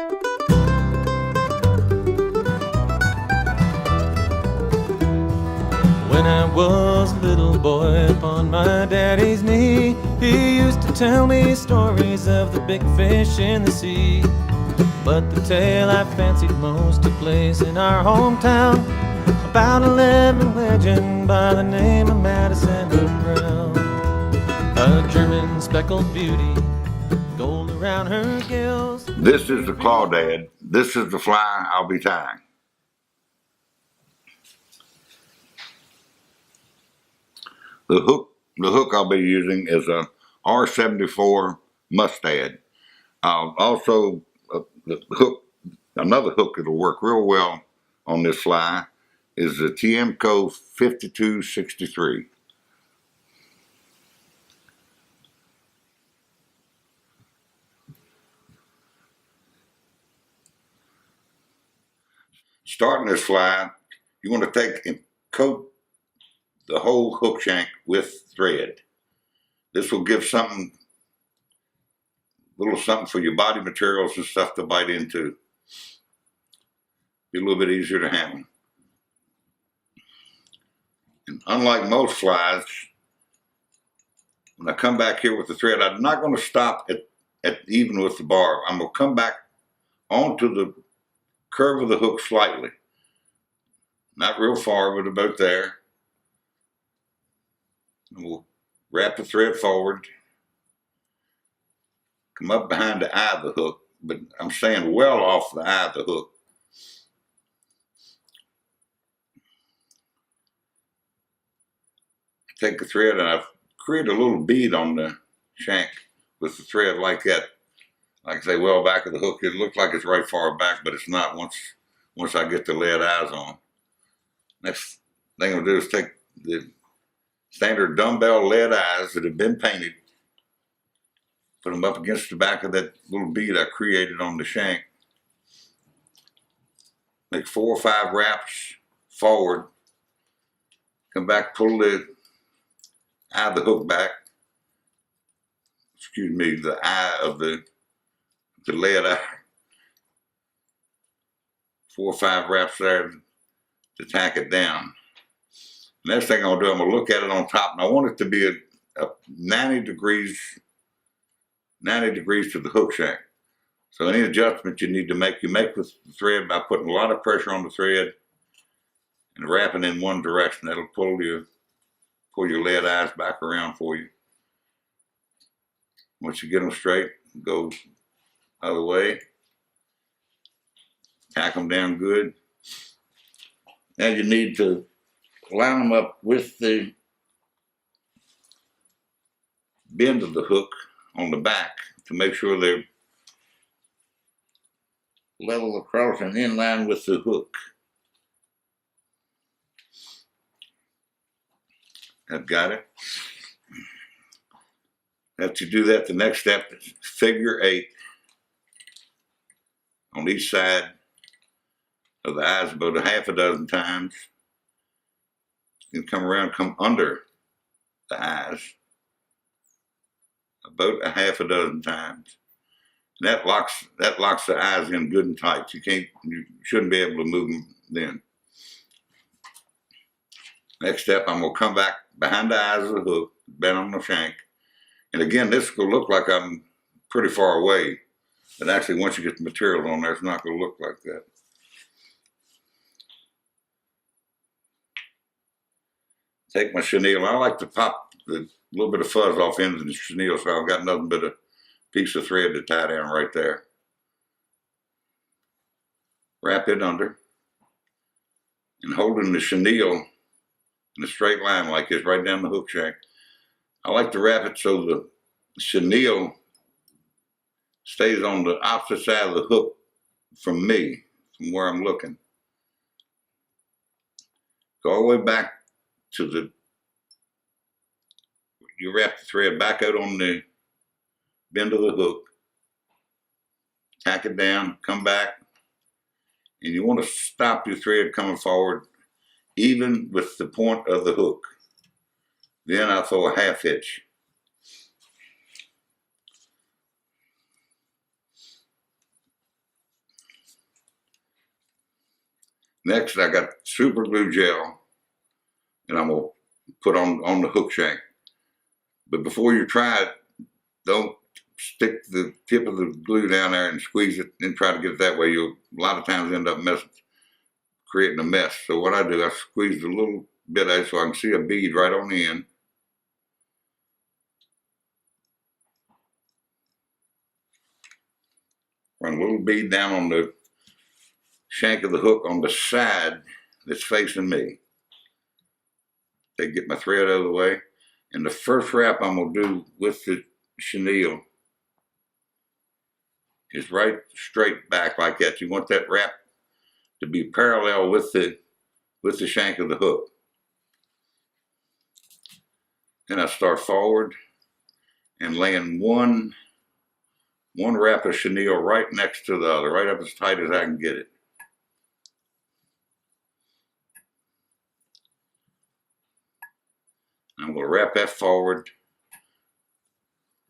When I was a little boy upon my daddy's knee, he used to tell me stories of the big fish in the sea. But the tale I fancied most took place in our hometown, about a living legend by the name of Madison Brown. A German speckled beauty, gold around her gills. This is the Clawdad. This is the fly I'll be tying. The hook I'll be using is a R74 Mustad. Also, another hook that'll work real well on this fly is the TMCO 5263. Starting this fly, you want to take and coat the whole hook shank with thread. This will give something, a little something for your body materials and stuff to bite into. Be a little bit easier to handle. And unlike most flies, when I come back here with the thread, I'm not going to stop at even with the barb. I'm going to come back onto the curve of the hook slightly. Not real far, but about there. And we'll wrap the thread forward, come up behind the eye of the hook, but I'm staying well off the eye of the hook. Take the thread and I've created a little bead on the shank with the thread like that. Like I say, well back of the hook. It looks like it's right far back, but it's not once I get the lead eyes on. Next thing I'll do is take the standard Dumbbell lead eyes that have been painted, put them up against the back of that little bead I created on the shank. Make 4 or 5 wraps forward. Come back, pull the eye of the hook back. Excuse me, the eye of the lead eye. 4 or 5 wraps there to tack it down. Next thing I'll do, I'm going to look at it on top, and I want it to be a 90 degrees to the hook shank. So any adjustment you need to make, you make with the thread by putting a lot of pressure on the thread and wrapping in one direction. That'll pull your lead eyes back around for you. Once you get them straight, go other way. Tack them down good. Now you need to line them up with the bend of the hook on the back to make sure they're level across and in line with the hook. I've got it. After you do that, the next step is figure 8 on each side of the eyes about a half a dozen times. You come around, come under the eyes about a half a dozen times. And that locks the eyes in good and tight. You shouldn't be able to move them then. Next step, I'm gonna come back behind the eyes of the hook, bend on the shank. And again, this will look like I'm pretty far away. But actually, once you get the material on there, it's not gonna look like that. Take my chenille. I like to pop the little bit of fuzz off into the chenille, so I've got nothing but a piece of thread to tie down right there. Wrap it under. And holding the chenille in a straight line like this, right down the hook shank. I like to wrap it so the chenille stays on the opposite side of the hook from me, from where I'm looking. Go all the way back to you wrap the thread back out on the bend of the hook, tack it down, come back, and you want to stop your thread coming forward even with the point of the hook. Then I'll throw a half hitch. Next, I got super glue gel, and I'm gonna put on the hook shank. But before you try it, don't stick the tip of the glue down there and squeeze it and try to get it that way. You'll a lot of times end up creating a mess. So what I do, I squeeze a little bit out so I can see a bead right on the end. Run a little bead down on the shank of the hook on the side that's facing me. Get my thread out of the way. And the first wrap I'm gonna do with the chenille is right straight back like that. You want that wrap to be parallel with the shank of the hook. Then I start forward and laying one wrap of chenille right next to the other, right up as tight as I can get it. I'm going to wrap that forward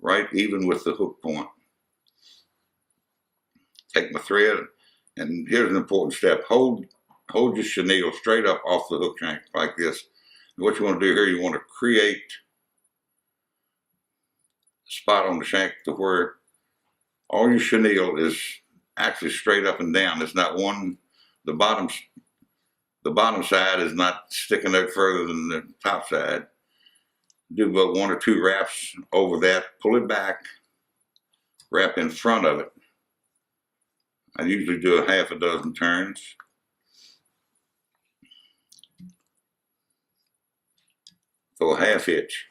right even with the hook point. Take my thread, and here's an important step. Hold your chenille straight up off the hook shank like this. And what you want to do here, you want to create a spot on the shank to where all your chenille is actually straight up and down. It's not the bottom side is not sticking out further than the top side. Do about 1 or 2 wraps over that, pull it back, wrap in front of it. I usually do a half a dozen turns. Throw a half hitch.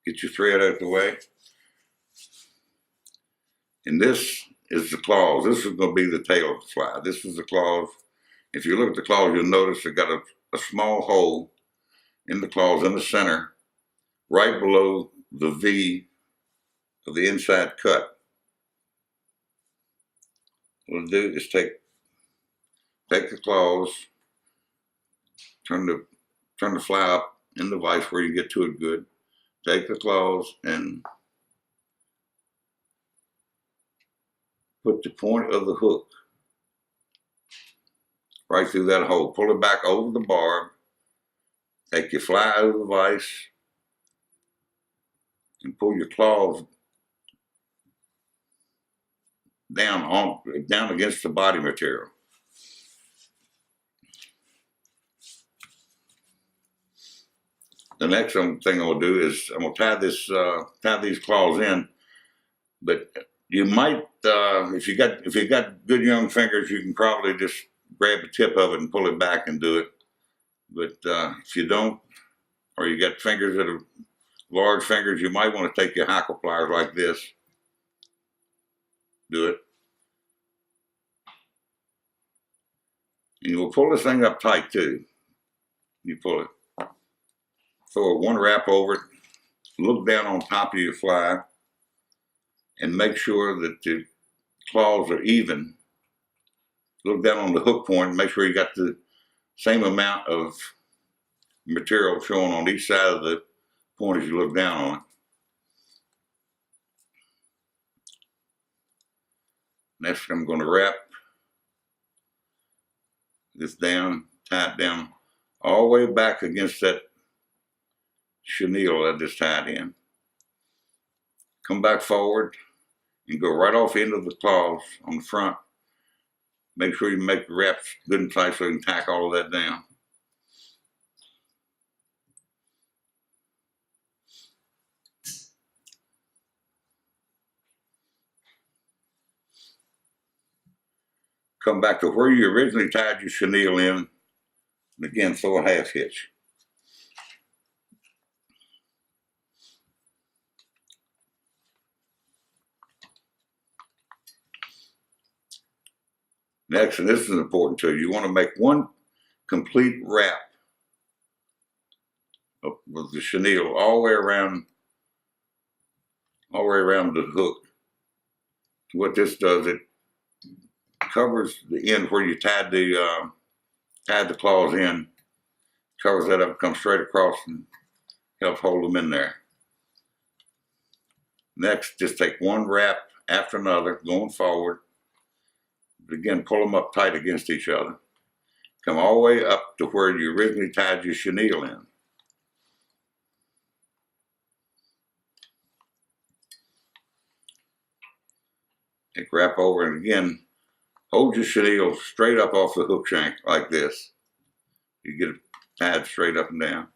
Get your thread out of the way. And this is the claws. This is going to be the tail of the fly. This is the claws. If you look at the claws, you'll notice they've got a small hole in the claws in the center, right below the V of the inside cut. What we'll do is take the claws, turn the fly up in the vise where you get to it good. Take the claws and put the point of the hook right through that hole. Pull it back over the barb. Take your fly out of the vise and pull your claws down against the body material. The next thing I'm gonna do is I'm gonna tie these claws in, but you might if you got good young fingers, you can probably just grab the tip of it and pull it back and do it. But if you don't, or you got fingers that are large fingers, you might want to take your hackle pliers like this. Do it. And you'll pull this thing up tight too. You pull it. Throw one wrap over it. Look down on top of your fly and make sure that the claws are even. Look down on the hook point and make sure you got the same amount of material showing on each side of the point as you look down on it. Next, I'm going to wrap this down, tie it down all the way back against that chenille I just tied in. Come back forward and go right off into the claws on the front. Make sure you make the wraps good and tight so you can tack all of that down. Come back to where you originally tied your chenille in, and again throw a half hitch. Next, and this is important too, you want to make one complete wrap with the chenille all the way around the hook. What this does, it covers the end where you tied the claws in, covers that up, comes straight across and helps hold them in there. Next, just take one wrap after another, going forward. Again, pull them up tight against each other. Come all the way up to where you originally tied your chenille in. Take wrap over, and again, hold your chenille straight up off the hook shank like this. You get it tied straight up and down.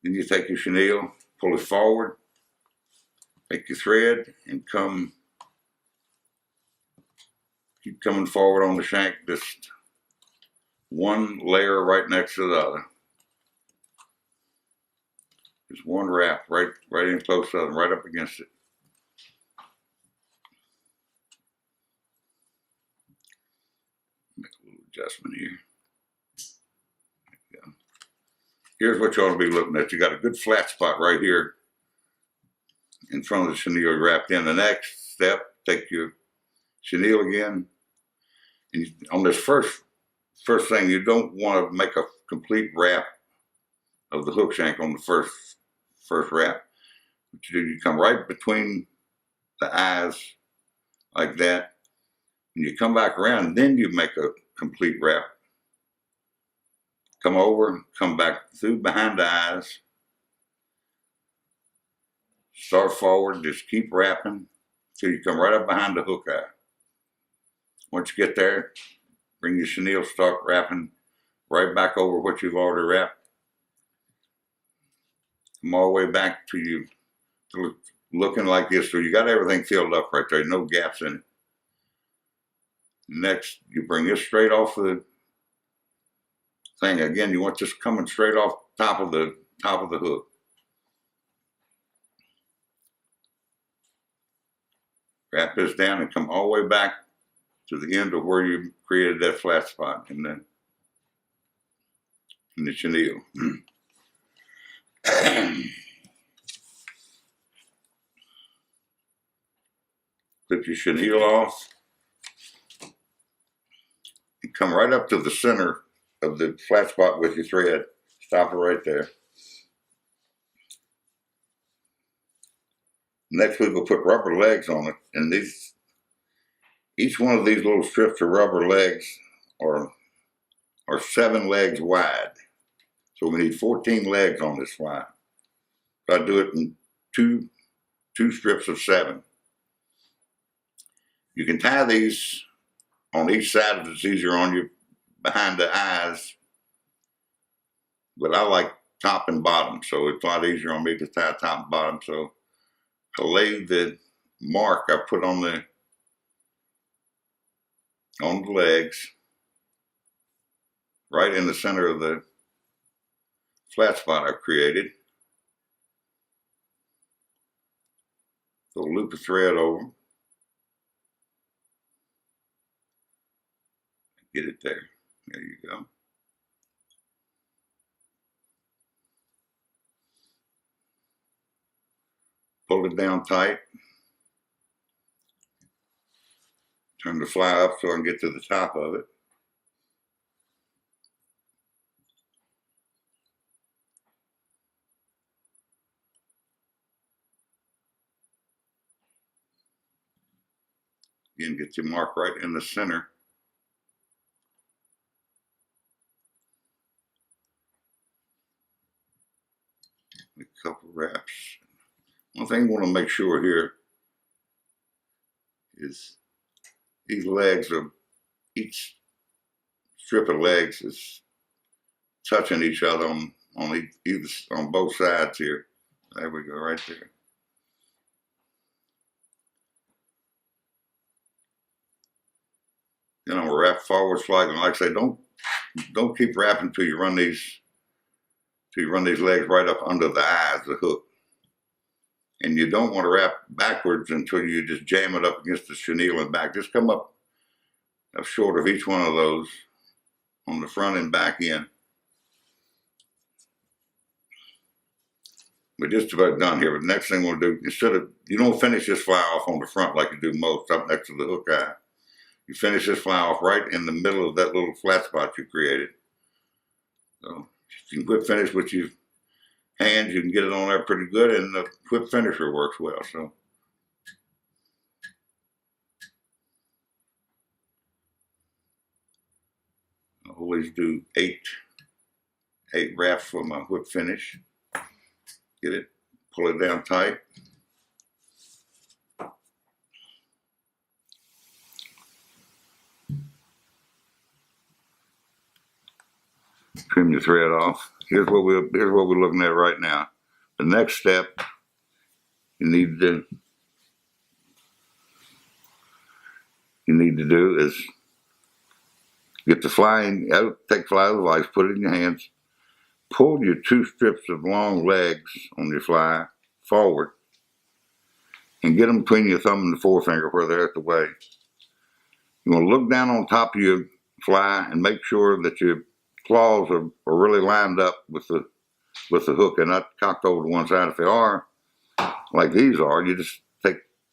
Then you take your chenille, pull it forward, take your thread, and keep coming forward on the shank, just one layer right next to the other. Just one wrap right in close to the other, right up against it. Make a little adjustment here. There you go. Here's what you ought to be looking at. You got a good flat spot right here in front of the chenille wrapped in. The next step, take your chenille again, and on this first thing, you don't want to make a complete wrap of the hook shank on the first wrap. What you do, you come right between the eyes like that, and you come back around, and then you make a complete wrap. Come over, come back through behind the eyes, start forward, just keep wrapping till you come right up behind the hook eye. Once you get there, bring your chenille, start wrapping right back over what you've already wrapped. Come all the way back to you, looking like this, so you got everything filled up right there, no gaps in it. Next, you bring this straight off the thing. Again, you want this coming straight off top of the hook. Wrap this down and come all the way back to the end of where you created that flat spot in the chenille. Clip your chenille off and come right up to the center of the flat spot with your thread. Stop it right there. Next, we will put rubber legs on it, and each one of these little strips of rubber legs are 7 legs wide. So we need 14 legs on this fly. So I do it in two strips of 7. You can tie these on each side if it's easier on you, behind the eyes, but I like top and bottom, so it's a lot easier on me to tie top and bottom. So I lay the mark I put on the legs right in the center of the flat spot I've created. So loop the thread over. Get it there. There you go. Pull it down tight. Turn the fly up so I can get to the top of it. Again, get your mark right in the center. A couple wraps. One thing I want to make sure here is these legs are, each strip of legs is touching each other on both sides here. There we go, right there. Then I'm gonna wrap forward slightly, and like I say, don't keep wrapping till you run these legs right up under the eyes, the hook. And you don't want to wrap backwards until you just jam it up against the chenille and back. Just come up short of each one of those on the front and back end. We're just about done here, but the next thing we'll do, you don't finish this fly off on the front like you do most, up next to the hook eye. You finish this fly off right in the middle of that little flat spot you created. So if you can whip finish with your hands, you can get it on there pretty good, and the whip finisher works well. So always do eight wraps for my hook finish. Get it, pull it down tight. Trim your thread off. Here's what we're looking at right now. The next step you need to do is get the fly in, take the fly out of the vise, put it in your hands, pull your 2 strips of long legs on your fly forward, and get them between your thumb and the forefinger where they're at the way. You want to look down on top of your fly and make sure that your claws are really lined up with the hook and not cocked over to one side. If they are, like these are, you just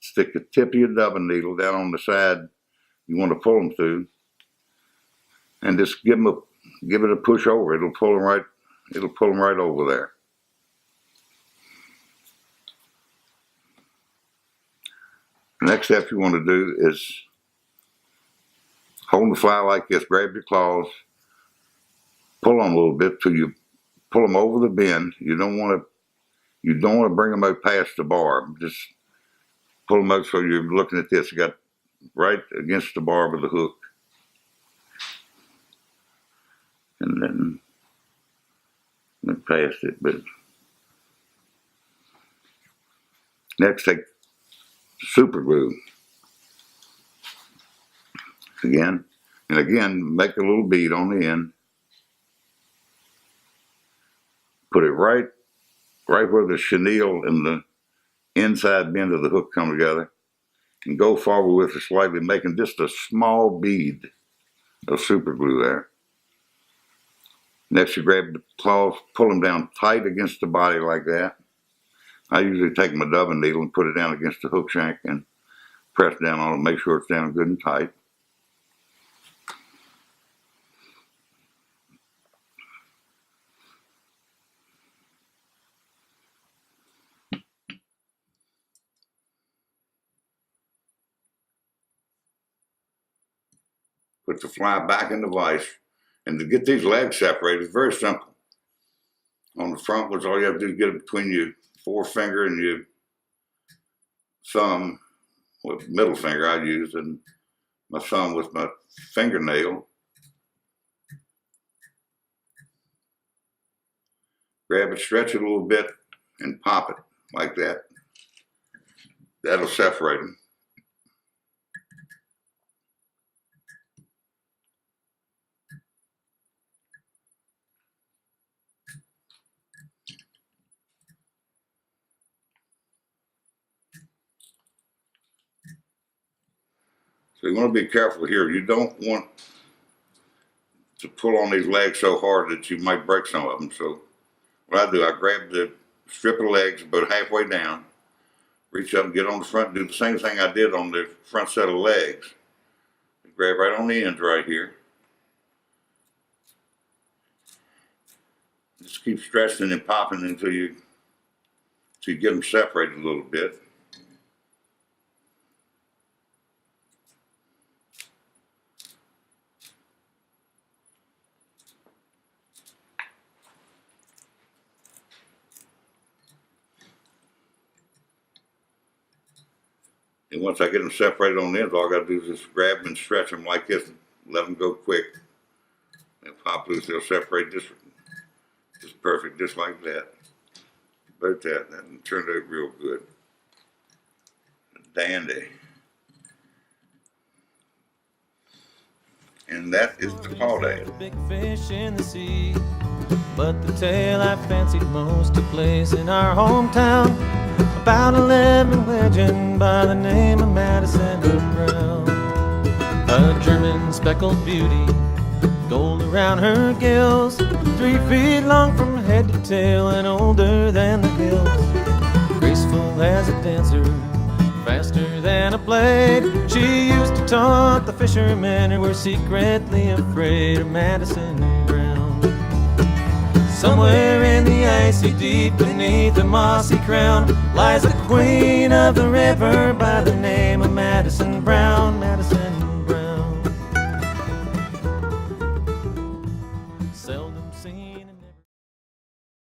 stick the tip of your dubbing needle down on the side you want to pull them through, and just give it a push over. It'll pull them right over there. The next step you want to do is hold the fly like this, grab your claws, pull them a little bit till you pull them over the bend. You don't want to bring them out past the barb. Just pull them out so you're looking at this. You got right against the barb of the hook. And then look past it. But next, take super glue. Again, make a little bead on the end. Put it right where the chenille and the inside bend of the hook come together, and go forward with it slightly, making just a small bead of super glue there. Next, you grab the claws, pull them down tight against the body like that. I usually take my dubbing needle and put it down against the hook shank and press down on it, make sure it's down good and tight. Put the fly back in the vise, and to get these legs separated is very simple. On the front was all you have to do is get it between your forefinger and your thumb, with middle finger I use, and my thumb with my fingernail. Grab it, stretch it a little bit, and pop it like that. That'll separate them. So you want to be careful here. You don't want to pull on these legs so hard that you might break some of them. So what I do, I grab the strip of legs about halfway down, reach up and get on the front, do the same thing I did on the front set of legs. Grab right on the ends right here. Just keep stretching and popping until you get them separated a little bit. And once I get them separated on the ends, all I got to do is just grab them and stretch them like this, and let them go quick. And pop loose, they'll separate just perfect, just like that. About that, that turned out real good. Dandy. And that is the Clawdad. Big fish in the sea, but the tale I fancied most took place in our hometown. About a lemon legend by the name of Madison Brown. A German speckled beauty, gold around her gills, 3 feet long from head to tail and older than the hills. Graceful as a dancer, faster than a blade, she used to taunt the fishermen who were secretly afraid of Madison Brown. Somewhere in the icy deep beneath the mossy crown lies the queen of the river by the name of Madison Brown.